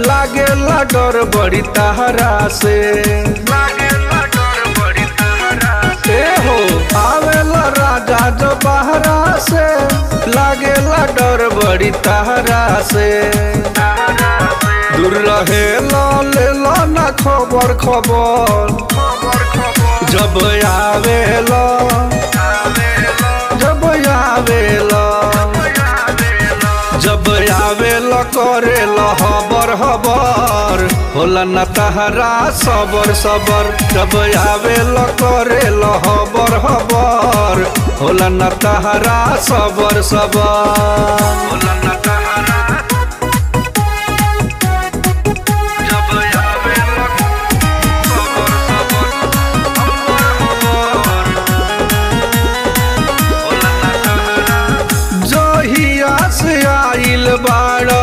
लागेला डर बड़ी तहरा से, ए हो आवेला राजा जो बहरा से, लागेला डर बड़ी तहरा से। दूर रहे ले लो ना खबर खबर, जब आवेला जब आवेला करेला हबर हबर, होला न तहरा सबर सबर। जब आवेला करेला हबर हबर, होला न तहरा सबर सबर, होला न तहरा। जब आवेला सबर सबर, होला न तहरा। जहिया से आइल बाड़ा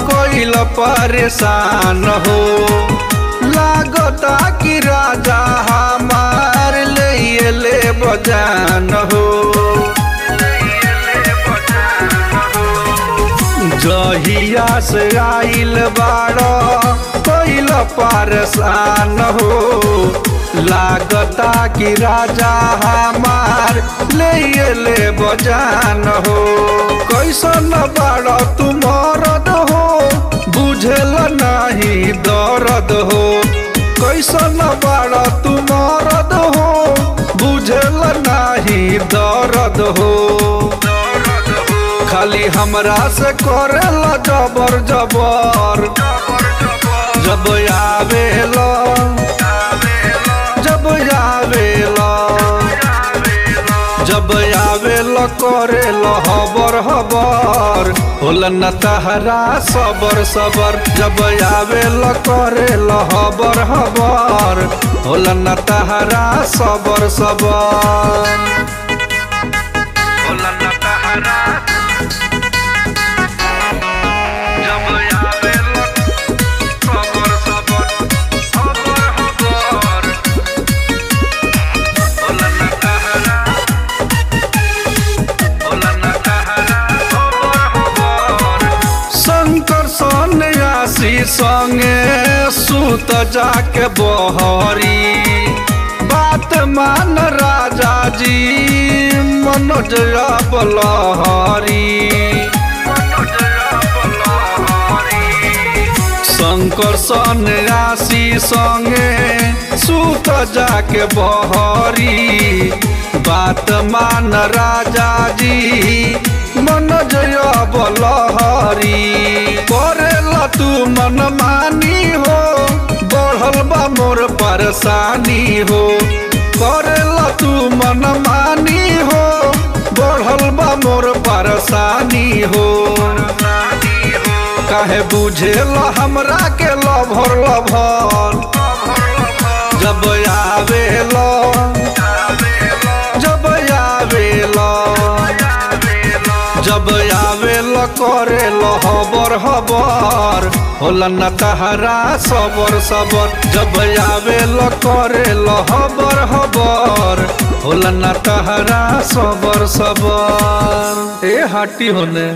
कोइल परेशान हो, लागता कि राजा हमार ले बजान हो। जहिया से आइल बाड़ा कोइल परेशान हो, लागता कि राजा हमार ले बजान हो। कैसन बाड़ा तू मरद हो, बुझेल नहीं दर्द हो। कैसन बाड़ा तू मरद हो, बुझेल नहीं दर्द हो। खाली हमरा से करेला जबर जबर, जब आवेला जब आवेला करेला हबर हबर, होला न तहरा सबर सबर। जब आवेला करेला हबर हबर, होला न तहरा सबर सबर, होला न तहरा। जब आवेला सबर सबर, हबर हबर, होला न तहरा। शंकर सन्यासी संगे सूत जाके बहरी, बात मान राजा जी मनोज बलहरी। शंकर सन्यासी संगे सूत जाके बहरी, बात मान राजा जी मनोज बलहरी। करेला तू मन मानी हो, बढ़ल बा मोर परेशानी हो। करेला तू मन मानी हो, बढ़ल बा मोर परेशानी हो। काहे बुझेला हमरा के लभर लभर, जब आवेला जब आवेला करेला हबर हबर, होला न तहरा सबर सबर। जब आवेला करेला हबर हबर, होला न तहरा सबर सबर। ए हाटी होने।